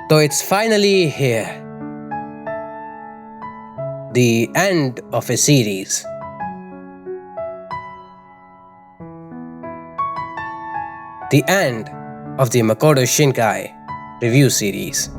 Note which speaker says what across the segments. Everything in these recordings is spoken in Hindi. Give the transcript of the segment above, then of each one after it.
Speaker 1: So it's finally here. The end of a series. The end of the Makoto Shinkai review series.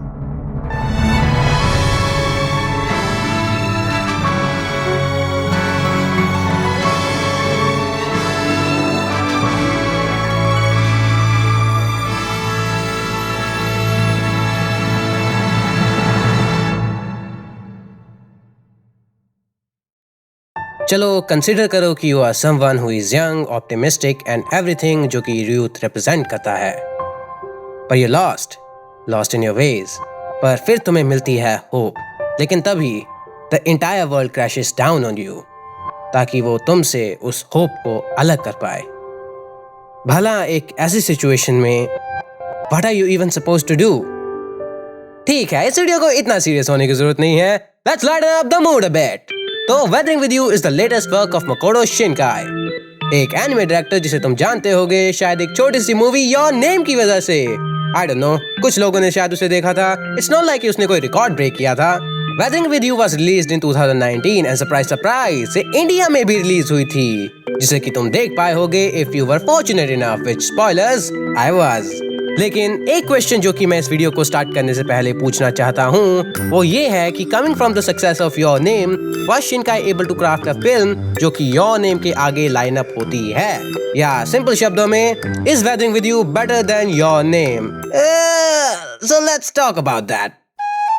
Speaker 1: चलो कंसिडर करो कि you are someone who is young, optimistic and everything जो कि यूथ रिप्रेजेंट करता है, पर you lost in your ways. पर फिर तुम्हें मिलती है होप, लेकिन तभी the entire world crashes down on you ताकि वो तुमसे उस होप को अलग कर पाए। भला एक ऐसी सिचुएशन में what are you even supposed to do? ठीक है, इस वीडियो को इतना सीरियस होने की जरूरत नहीं है। Let's lighten up the mood a bit. तो Weathering with You is the latest work of Makoto Shinkai, एक एनिमे डायरेक्टर जिसे तुम जानते होगे शायद एक छोटी सी मूवी योर नेम की वजह से। आई डोंट नो, कुछ लोगों ने शायद उसे देखा था। इट्स नॉट लाइक उसने कोई रिकॉर्ड ब्रेक किया था। Weathering with you was released in 2019 and surprise से इंडिया में भी रिलीज हुई थी, जिसे कि तुम देख पाए होगे if you were fortunate enough, which spoilers I was. लेकिन एक क्वेश्चन जो कि मैं इस वीडियो को स्टार्ट करने से पहले पूछना चाहता हूँ वो ये है कि coming from the success of Your Name, was Shinkai able to craft a film जो कि योर नेम के आगे लाइन अप होती है, या सिंपल शब्दों में is weathering with you better than your name? So let's talk about that.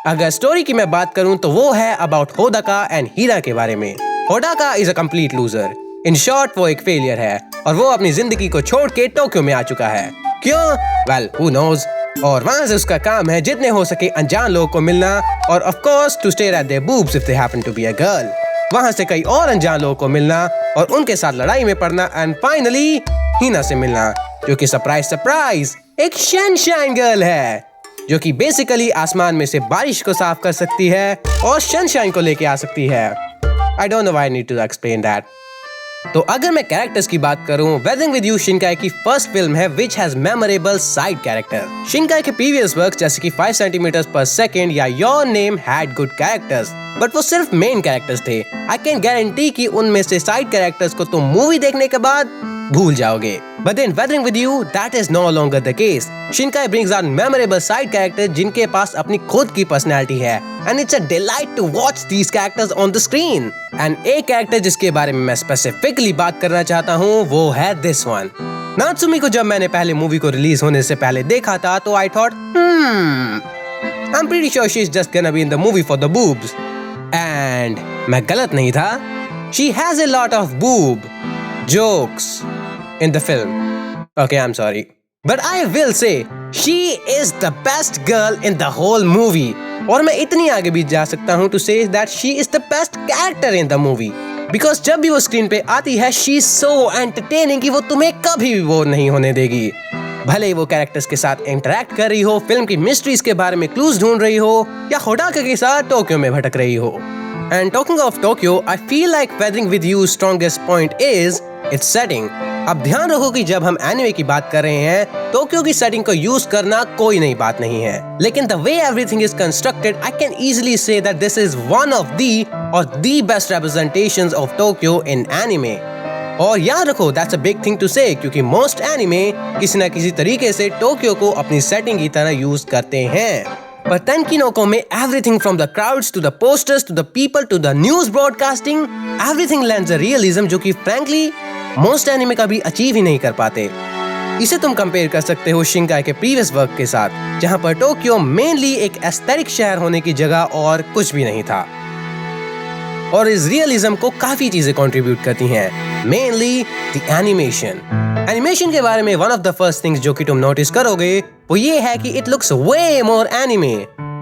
Speaker 1: अगर स्टोरी की मैं बात करूं तो वो है अबाउट होदाका एंड हीरा के बारे में। Hodaka is a complete loser. In short वो एक फेलियर है और वो अपनी जिंदगी को छोड़ के टोक्यो में आ चुका है। क्यों? Well, who knows. और वहां से उसका काम है जितने हो सके अनजान लोगों को मिलना और of course to stare at their boobs if they happen to be a girl. वहां से कई और अनजान लोगों को मिलना और उनके साथ लड़ाई में पड़ना एंड फाइनली हीना से मिलना, जो कि सरप्राइज एक सनशाइन गर्ल है जो कि बेसिकली आसमान में से बारिश को साफ कर सकती है और सनशाइन को लेके आ सकती है। I don't know why I need to explain that. तो अगर मैं कैरेक्टर्स की बात करूं, वेदरिंग विद यू शिनकाई की फर्स्ट फिल्म है which has memorable side character. Shinkai के प्रीवियस वर्क जैसे कि 5 सेंटीमीटर पर सेकंड या your name had good characters, but वो सिर्फ मेन कैरेक्टर्स थे। आई कैन गारंटी कि उनमें से साइड कैरेक्टर्स को तुम मूवी देखने के बाद भूल जाओगे। But in Weathering with You, that is no longer the case. Shinkai brings out memorable side characters जिनके पास अपनी खुद की पर्सनैलिटी है, and it's a delight to watch these characters on the screen. And एक कैरेक्टर जिसके बारे में मैं स्पेसिफिकली बात करना चाहता हूँ वो है this one. नात्सुमी को जब मैंने पहले मूवी को रिलीज होने से पहले देखा था तो I thought, I'm pretty sure she's just gonna be in the movie for the boobs. And मैं गलत नहीं था. She has a lot of boob jokes in the film. Okay, I'm sorry. But I will say, she is the best girl in the whole movie. और मैं इतनी आगे भी जा सकता हूँ to say that she is the best character in the movie. Because जब भी वो स्क्रीन पे आती है, she is so entertaining कि वो तुम्हें कभी भी बोर नहीं होने देगी। भले ही वो कैरेक्टर्स के साथ इंटरेक्ट कर रही हो, फिल्म की मिस्ट्रीज के बारे में क्लूज ढूंढ रही हो, या होडाका के साथ टोक्यो में भटक रही हो। And talking of Tokyo, I feel like Weathering with You's strongest point is its setting. अब ध्यान रखो कि जब हम एनिमे की बात कर रहे हैं, टोक्यो की सेटिंग को यूज करना कोई नई बात नहीं है, लेकिन the way everything is constructed, I can easily say that this is one of the best representations of Tokyo in anime. और याद रखो, that's a big thing to say क्योंकि most anime किसी न किसी तरीके से टोक्यो को अपनी सेटिंग की तरह यूज करते हैं। पर तेंकिनोको में everything from the crowds to the posters to the people to the news broadcasting, everything lends a realism जो कि frankly most anime कभी अचीव ही नहीं कर पाते। इसे तुम कंपेयर कर सकते हो शिनकाई के प्रीवियस वर्क के साथ, जहां पर टोक्यो मेनली एक एस्थेटिक शहर होने की जगह और कुछ भी नहीं था, और इस रियलिज्म को काफी चीजें कंट्रीब्यूट करती हैं, मेनली द एनिमेशन के बारे में one of the first things जो कि तुम नोटिस करोगे वो ये है कि it looks way more anime.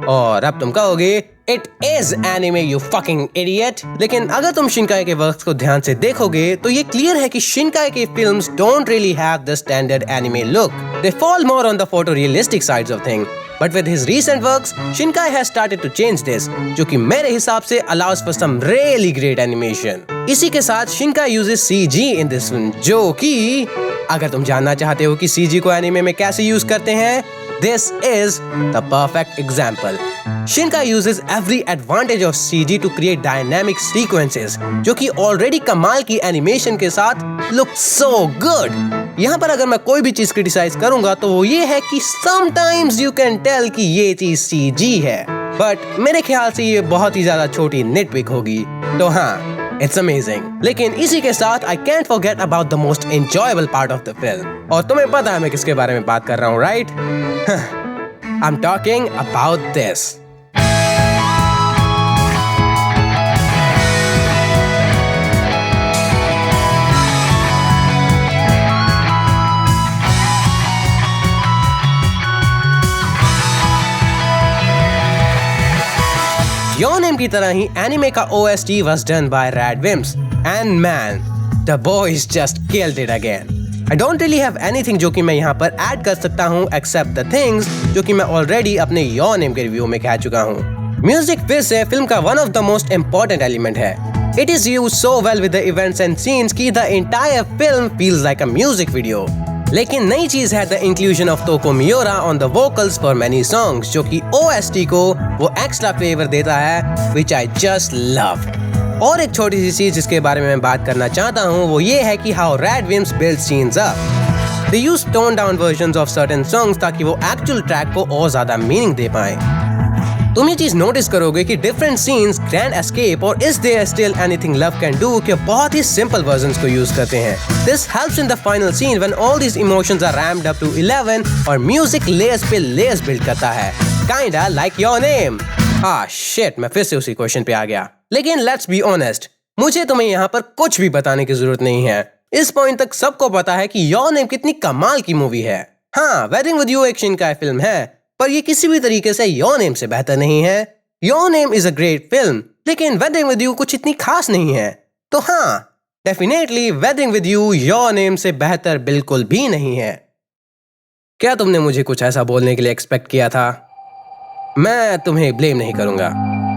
Speaker 1: और अब तुम कहोगे it is anime you fucking idiot. लेकिन अगर तुम शिनकाई के वर्क्स को ध्यान से देखोगे तो ये क्लियर है कि शिनकाई के films don't really have the standard anime look, they fall more on the photo realistic sides of thing. But with his recent works, Shinkai has started to change this, जो कि मेरे हिसाब से allows for some really great animation. इसी के साथ Shinkai uses CG in this film, जो कि अगर तुम जानना चाहते हो कि सीजी को एनिमे में कैसे यूज करते हैं, this is the perfect example. Shinkai uses every advantage of CG to create dynamic sequences, जो कि ऑलरेडी कमाल की एनिमेशन के साथ look so good. यहाँ पर अगर मैं कोई भी चीज क्रिटिसाइज करूंगा तो वो ये है कि sometimes you can tell कि ये चीज CG है, बट मेरे ख्याल से ये बहुत ही ज्यादा छोटी निटपिक होगी। तो हाँ, It's amazing. लेकिन इसी के साथ I can't forget about the most enjoyable part of the film. और तुम्हें पता है मैं किसके बारे में बात कर रहा हूँ, right? I'm talking about this. Your Name की तरह ही एनिमे का OST was done by Radwimps, and man, the boys just killed it again. I don't really have anything जो कि मैं यहाँ पर ऐड कर सकता हूँ except the things जो कि मैं already अपने Your Name के रिव्यू में कह चुका हूँ। म्यूजिक फिर से फिल्म का one of the most important element है। It is used so well with the events and scenes कि the entire film feels like a music video. लेकिन नई चीज है the inclusion of Toko Miura on the vocals for many songs, जो कि OST को वो एक्स्ट्रा फ्लेवर देता है, which I just love. और एक छोटी सी चीज जिसके बारे में मैं बात करना चाहता हूँ वो ये है कि how Radwimps build scenes up. They use toned down versions of certain songs ताकि वो एक्चुअल ट्रैक को और ज्यादा मीनिंग दे पाएं। तुम ये चीज नोटिस करोगे कि डिफरेंट सीन्स, ग्रैंड एस्केप और Is There Still Anything Love Can Do के बहुत ही सिंपल वर्जन्स को यूज करते हैं। This helps in the final scene when all these emotions are ramped up to 11 और म्यूजिक लेयर्स पे लेयर्स बिल्ड करता है, kinda like Your Name. Shit, मैं फिर से उसी क्वेश्चन पे आ गया। लेकिन लेट्स बी ऑनेस्ट, मुझे तुम्हें यहाँ पर कुछ भी बताने की जरूरत नहीं है। इस पॉइंट तक सबको पता है कि योर नेम कितनी कमाल की मूवी है। हाँ, वेडिंग विद यू एक शिनकाई फिल्म है, पर ये किसी भी तरीके से योर नेम से बेहतर नहीं है। Your name is a great film, लेकिन वेडिंग विद यू कुछ इतनी खास नहीं है। तो हाँ, definitely wedding With you your name से बेहतर बिल्कुल भी नहीं है। क्या तुमने मुझे कुछ ऐसा बोलने के लिए एक्सपेक्ट किया था? मैं तुम्हें ब्लेम नहीं करूंगा।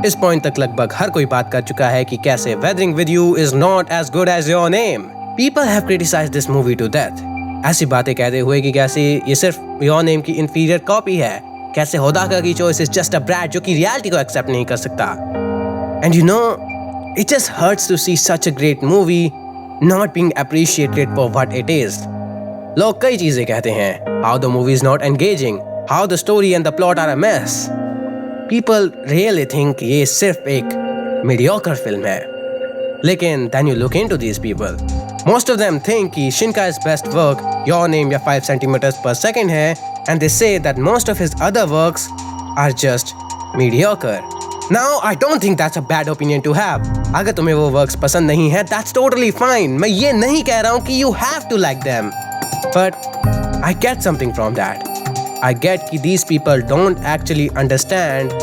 Speaker 1: इस पॉइंट तक लगभग हर कोई बात कर चुका है कि कैसे Weathering With You is not as good as Your Name. People have criticised this movie to death. ऐसी बातें कहते हुए कि कैसे ये सिर्फ योर नेम की इंफीरियर कॉपी है, कैसे होदाका की choice is just a brat जो कि रियलिटी को एक्सेप्ट नहीं कर सकता। And you know, it just hurts to see such a great movie not being appreciated for what it is. लोग कई चीजें कहते हैं, how the movie is not engaging, how the story and the plot are a mess. People really think ये सिर्फ एक मीडियोकर फिल्म है। लेकिन then you look into these people, most of them think कि Shinkai's best work Your Name या 5 centimeters per second है, and they say that most of his other works are just mediocre. Now I don't think that's a bad opinion to have. अगर तुम्हें वो works पसंद नहीं है, that's totally fine. मैं ये नहीं कह रहा हूँ कि you have to like them, but I get something from that. I get कि these people don't actually understand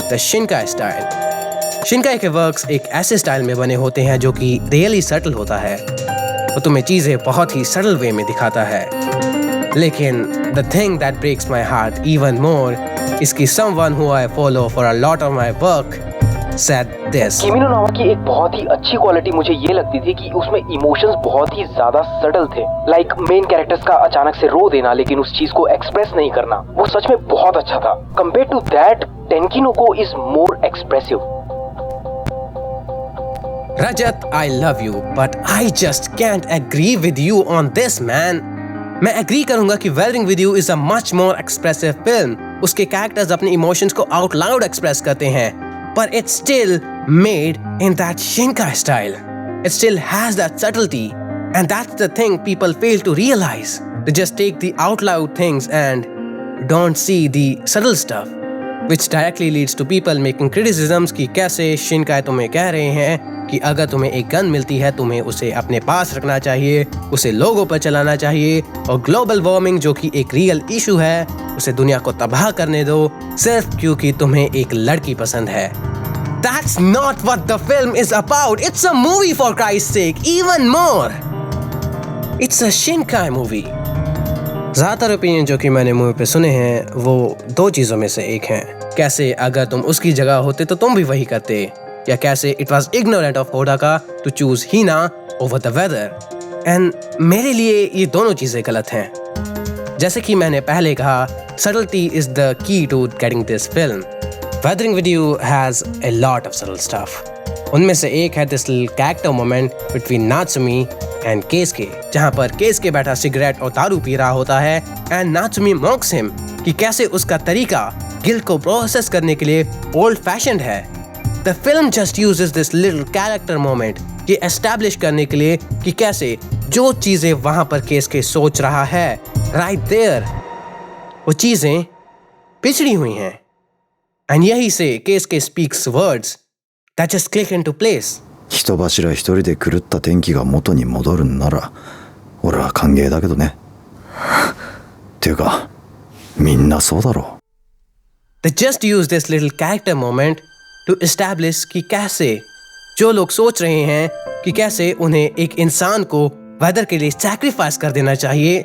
Speaker 1: the Shinkai style. शिनकाई के वर्क्स एक ऐसे स्टाइल में बने होते हैं जो कि रियली सटल होता है, वो तुम्हें चीजें बहुत ही सटल वे में दिखाता है। लेकिन the thing that breaks my heart even more is कि someone who I follow for a lot of my work said this.
Speaker 2: Kimi no Na wa की एक बहुत ही अच्छी क्वालिटी मुझे ये लगती थी कि उसमें इमोशंस बहुत ही ज्यादा सटल थे। लाइक मेन कैरेक्टर्स का अचानक से रो देना लेकिन उस चीज को एक्सप्रेस नहीं करना, वो सच में बहुत अच्छा था। Compare to that, Tenki no is more expressive.
Speaker 1: Rajat, I love you, but I just can't agree with you on this, man. मैं agree करूंगा कि Weathering with You is a much more expressive film. उसके characters अपने emotions को out loud express करते हैं, but it's still made in that Shinkai style. It still has that subtlety, and that's the thing people fail to realize. They just take the out loud things and don't see the subtle stuff, which directly leads to people making criticisms कि कैसे Shinkai तुम्हें कह रहे हैं कि अगर तुम्हें एक गन मिलती है तुम्हें उसे अपने पास रखना चाहिए, उसे लोगों पर चलाना चाहिए, और ग्लोबल वार्मिंग जो कि एक रियल इशू है उसे दुनिया को तबाह करने दो सिर्फ क्योंकि तुम्हें एक लड़की पसंद है। That's not what the film is about. It's a movie for Christ's sake. Even more, it's a Shinkai movie. ज़्यादातर ओपिनियन जो कि मैंने मूवी पे सुने हैं वो दो चीज़ों में से एक हैं, कैसे अगर तुम उसकी जगह होते तो तुम भी वही करते, या कैसे it was ignorant of Hodaka to choose Hina over the weather. And मेरे लिए ये दोनों चीजें गलत हैं। जैसे कि मैंने पहले कहा, subtlety is the key to getting this film. Weathering with You has a lot of subtle stuff. उनमें से एक है this little character moment between Natsumi and Keisuke, जहाँ पर केसके बैठा सिगरेट और दारू पी रहा होता है and Natsumi mocks him कि कैसे उसका तरीका गिल्ट को प्रोसेस करने के लिए ओल्ड फैशन्ड है। The film just uses this little character moment ये एस्टैब्लिश करने के लिए कि कैसे जो चीजें वहां पर केसके सोच रहा है right there, वो चीजें पिछड़ी हुई हैं। एंड यही से केसके speaks words that just click into place.
Speaker 3: 人柱一人で狂った天気が元に戻るんなら俺は歓迎だけどね。っていうかみんなそうだろう。
Speaker 1: They just use this little character moment to establish कि कैसे जो लोग सोच रहे हैं कि कैसे उन्हें एक इंसान को वेदर के लिए सैक्रिफाइस कर देना चाहिए,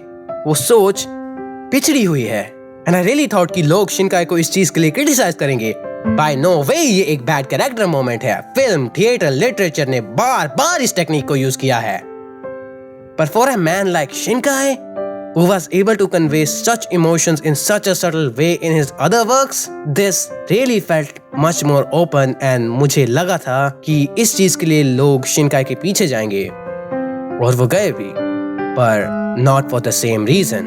Speaker 1: वो सोच पिछड़ी हुई है। एंड आई रियली थॉट कि लोग शिनकाई को इस चीज के लिए क्रिटिसाइज करेंगे। बाय नो वे ये एक बैड कैरेक्टर मोमेंट है। फिल्म, थिएटर, लिटरेचर ने बार बार इस टेक्निक को यूज किया है। पर for a man like Shinkai who was able to convey such emotions in such a subtle way in his other works, this really felt much more open and मुझे लगा था कि इस चीज के लिए लोग शिनकाई के पीछे जाएंगे और वो गए भी, पर not for the same reason.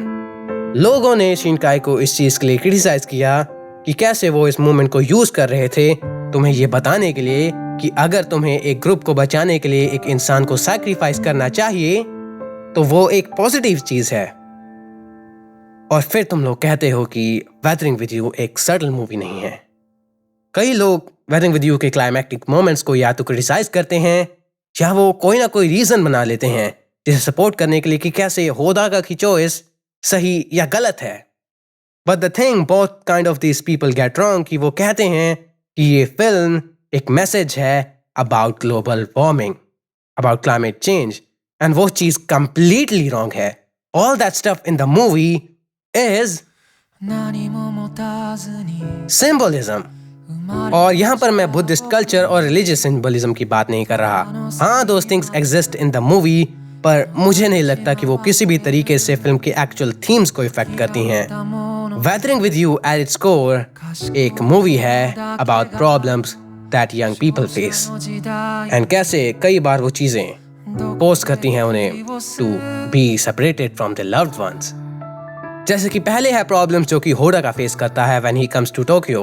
Speaker 1: लोगों ने शिनकाई को इस चीज के लिए क्रिटिसाइज किया कि कैसे वो इस मूवमेंट को यूज कर रहे थे तुम्हें ये बताने के लिए कि अगर तुम्हें एक ग्रुप को बचाने के लिए एक इंसान को सैक्रिफाइस करना चाहिए तो वो एक पॉजिटिव चीज है। और फिर तुम लोग कहते हो कि वेदरिंग विद यू एक सटल मूवी नहीं है। कई लोग वेदरिंग विद यू के क्लाइमैक्टिक मोमेंट्स को या तो क्रिटिसाइज करते हैं या वो कोई ना कोई रीजन बना लेते हैं जिसे सपोर्ट करने के लिए कि कैसे होदाका की चॉइस सही या गलत है। But the thing both kind of this people get wrong कि वो कहते हैं कि ये फिल्म एक मैसेज है about global warming, about climate change, and वो चीज कंप्लीटली रॉन्ग है। All that stuff in the movie is symbolism. और यहाँ पर मैं बुद्धिस्ट कल्चर और रिलीजियस सिंबलिज्म की बात नहीं कर रहा। हाँ, those things exist in the movie, पर मुझे नहीं लगता कि वो किसी भी तरीके से फिल्म के एक्चुअल थीम्स को इफेक्ट करती हैं। Weathering with You at its core एक मूवी है about problems that young people face, and कैसे कई बार वो चीजें पोस्ट करती हैं उन्हें to be separated from their loved ones. जैसे कि पहले है प्रॉब्लम्स जो कि होडाका फेस करता है when he comes to Tokyo,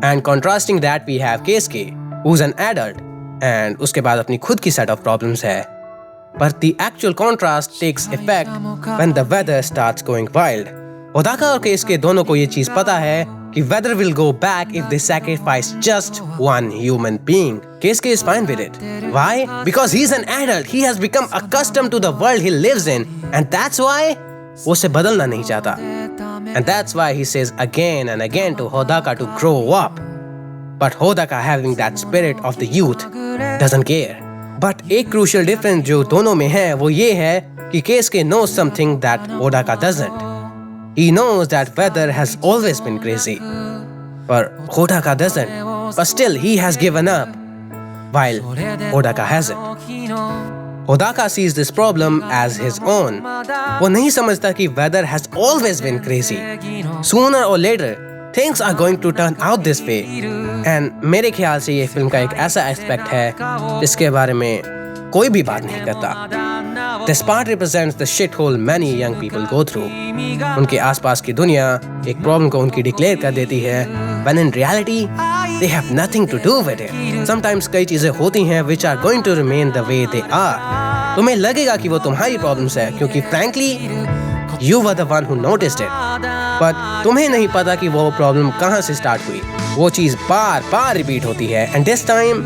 Speaker 1: and contrasting that we have Keisuke who's an adult, and उसके बाद अपनी खुद की set of problems है। But the actual contrast takes effect when the weather starts going wild. होदाका और केisuke दोनों को ये चीज पता है कि weather will go back if they sacrifice just one human being. Keisuke is fine with it. Why? Because he's an adult. He has become accustomed to the world he lives in, and that's why वो उसे बदलना नहीं चाहता। And that's why he says again and again to Hodaka to grow up. But Hodaka, having that spirit of the youth, doesn't care. But एक crucial difference जो दोनों में है वो ये है कि Keisuke knows something that Hodaka doesn't. He knows that weather has always been crazy. But Hodaka doesn't. But still he has given up, while Hodaka hasn't. Hodaka sees this problem as his own. वो नहीं समझता कि weather has always been crazy. Sooner or later, things are going to turn out this way. And मेरे ख्याल से ये फिल्म का एक ऐसा एस्पेक्ट है जिसके बारे में कोई भी बात नहीं करता। This part represents the shithole many young people go through. उनके आसपास की दुनिया एक प्रॉब्लम को उनकी डिक्लेयर कर देती है, when in reality they have nothing to do with it. Sometimes कई चीजें होती हैं which are going to remain the way they are. तुम्हें लगेगा कि वो तुम्हारी प्रॉब्लम्स है क्योंकि frankly you were the one who noticed it. But तुम्हें नहीं पता कि वो प्रॉब्लम कहाँ से स्टार्ट हुई। वो चीज बार बार रिपीट होती है and this time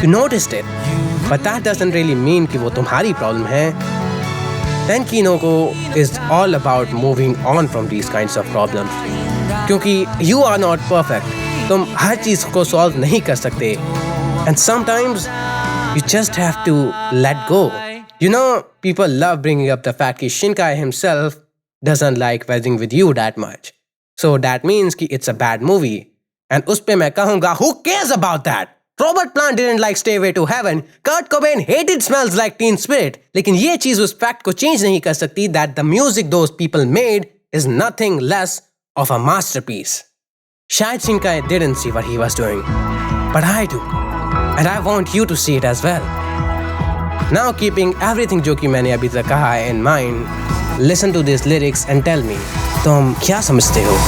Speaker 1: you noticed it. But that doesn't really mean कि वो तुम्हारी प्रॉब्लम है। Tenkinoko is all about moving on from these kinds of problems. क्योंकि you are not perfect. तुम हर चीज को सॉल्व नहीं कर सकते। And sometimes you just have to let go. You know, people love bringing up the fact that Shinkai himself doesn't like Weathering with You that much. So that means कि it's a bad movie. And उस पे मैं कहूँगा, who cares about that? Robert Plant didn't like Stairway to Heaven. Kurt Cobain hated Smells Like Teen Spirit. लेकिन ये चीज उस फैक्ट को चेंज नहीं कर सकती that the music those people made is nothing less of a masterpiece. शायद Shinkai didn't see what he was doing, but I do, and I want you to see it as well. Now keeping everything जो कि मैंने अभी तक कहा है in mind, listen to these lyrics and tell me, तुम क्या समझते हो?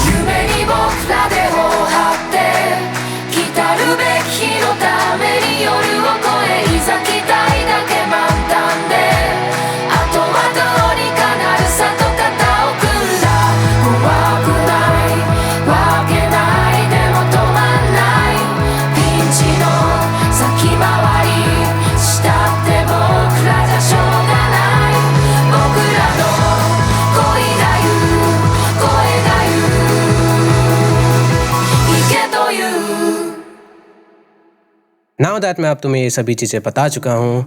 Speaker 1: Now that मैं अब तुम्हें ये सभी चीज़ें बता चुका हूँ,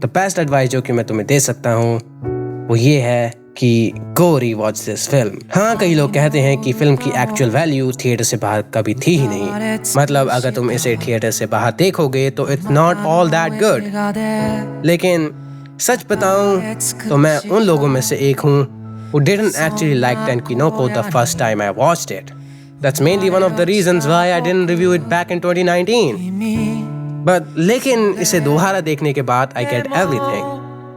Speaker 1: the best advice जो कि मैं तुम्हें दे सकता हूँ वो ये है कि go rewatch this film. हाँ, कई लोग कहते हैं कि फिल्म की एक्चुअल वैल्यू थिएटर से बाहर कभी थी ही नहीं. मतलब अगर तुम इसे थिएटर से बाहर देखोगे तो it's not all that good. लेकिन सच बताऊँ तो मैं उन लोगों में से एक हूँ who didn't actually like Tenkinoko the first time I watched it. That's mainly one of the reasons why I didn't review it back in 2019. But लेकिन इसे दोबारा देखने के बाद I get everything.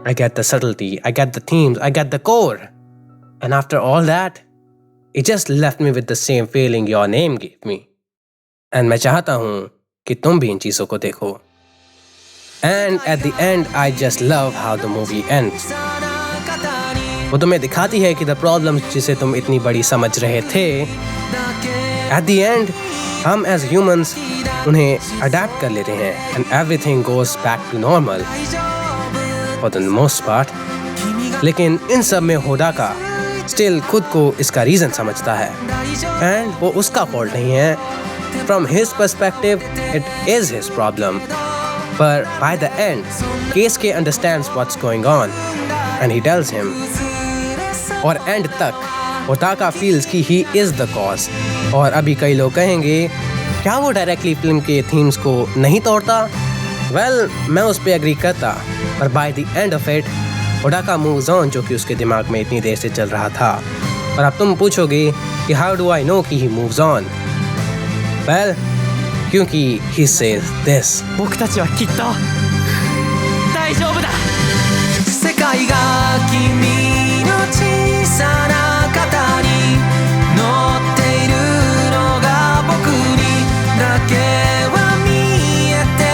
Speaker 1: I get the subtlety, I get the themes, I get the core. And after all that, it just left me with the same feeling Your Name gave me. And मैं चाहता हूँ कि तुम भी इन चीज़ों को देखो. And at the end, I just love how the movie ends. वो तुम्हें दिखाती है कि the problems जिसे तुम इतनी बड़ी समझ रहे थे, at the end, हम as humans उन्हें adapt कर लेते हैं and everything goes back to normal for the most part. लेकिन इन सब में होडाका still खुद को इसका reason समझता है and वो उसका fault नहीं है. From his perspective, it is his problem. But by the end, Keisuke understands what's going on and he tells him. और end तक होडाका feels कि he is the cause. और अभी कई लोग कहेंगे क्या वो डायरेक्टली फिल्म के थीम्स को नहीं तोड़ता? Well, मैं उस पर एग्री करता, पर by the end of it, होडाका moves on जो कि उसके दिमाग में इतनी देर से चल रहा था. और अब तुम पूछोगे कि how do I know कि he moves on? Well, क्योंकि he says this.
Speaker 4: 僕たちはきっと大丈夫だ。世界が君の小さな肩に乗っているのが僕にだけは見えて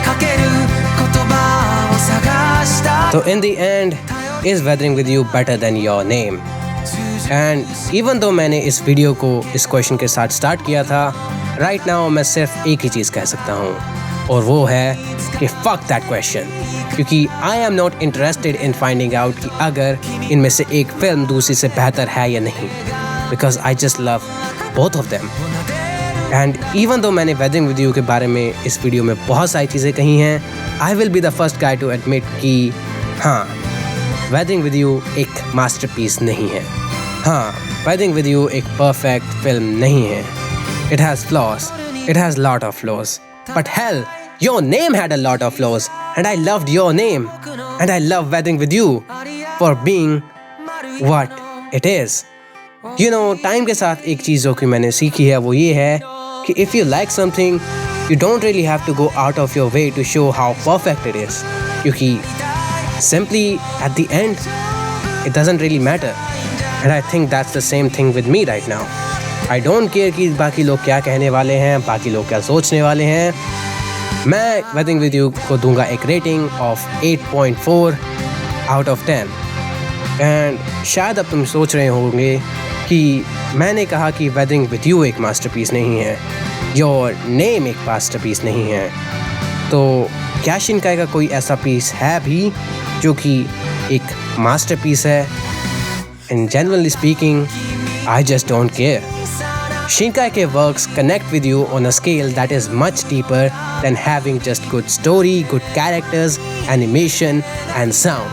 Speaker 4: 書ける言葉を探した。
Speaker 1: So in the end, is Weathering with You better than Your Name? And even though मैंने इस वीडियो को इस क्वेश्चन के साथ स्टार्ट किया था, right now मैं सिर्फ एक ही चीज़ कह सकता हूँ और वो है कि fuck that question. क्योंकि I am not interested in finding out कि अगर इनमें से एक फिल्म दूसरी से बेहतर है या नहीं. Because I just love both of them. And even though मैंने Weathering with You के बारे में इस वीडियो में बहुत सारी चीज़ें कही हैं, I will be the first guy to admit कि हाँ, Weathering with You एक masterpiece नहीं है. हाँ, Weathering with You एक perfect film नहीं है. It has flaws. It has lot of flaws. But hell, Your Name had a lot of flaws. And I loved Your Name. And I love Weathering with You for being what it is. You know, time के साथ एक चीज़ जो कि मैंने सीखी है वो ये है कि if you like something, you don't really have to go out of your way to show how perfect it is. क्योंकि simply at the end, it doesn't really matter. And I think that's the same thing with me right now. I don't care कि बाकी लोग क्या कहने वाले हैं, बाकी लोग क्या सोचने वाले हैं. मैं Weathering with You को दूंगा एक rating of 8.4 out of 10. And शायद अब तुम सोच रहे होंगे कि मैंने कहा कि Weathering with You एक मास्टरपीस नहीं है, Your Name एक मास्टरपीस नहीं है. तो क्या शिनकाई का कोई ऐसा पीस है भी जो कि एक मास्टरपीस है? And generally speaking, I just don't care. Shinkai works connect with you on a scale that is much deeper than having just good story, good characters, animation and sound.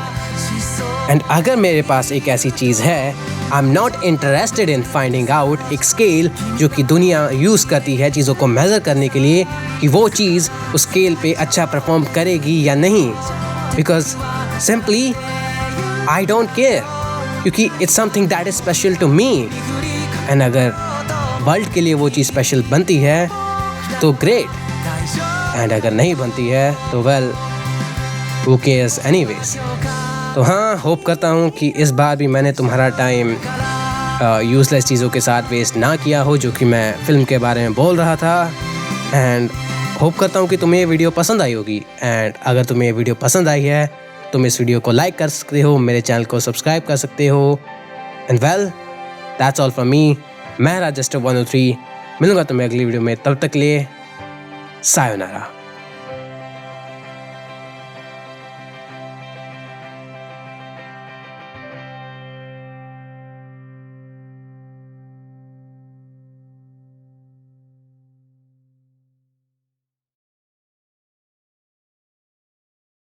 Speaker 1: And अगर मेरे पास एक ऐसी चीज़ है I am not interested in finding out एक स्केल जो कि दुनिया यूज़ करती है चीज़ों को मेज़र करने के लिए कि वो चीज़ उस स्केल पे अच्छा परफॉर्म करेगी या नहीं, because simply I don't care, क्योंकि it's something that is special to me. And अगर वर्ल्ड के लिए वो चीज़ स्पेशल बनती है तो ग्रेट, एंड अगर नहीं बनती है तो वेल हू केयर्स एनीवेज। तो हाँ, होप करता हूँ कि इस बार भी मैंने तुम्हारा टाइम यूज़लेस चीज़ों के साथ वेस्ट ना किया हो जो कि मैं फ़िल्म के बारे में बोल रहा था। एंड होप करता हूँ कि तुम्हें ये वीडियो पसंद आई होगी। एंड अगर तुम्हें ये वीडियो पसंद आई है तुम इस वीडियो को लाइक कर सकते हो, मेरे चैनल को सब्सक्राइब कर सकते हो। And well that's all from me. मैं राजस्टर 103 मिलूंगा तुम्हें अगली वीडियो में, तब तक लिए सायोनारा।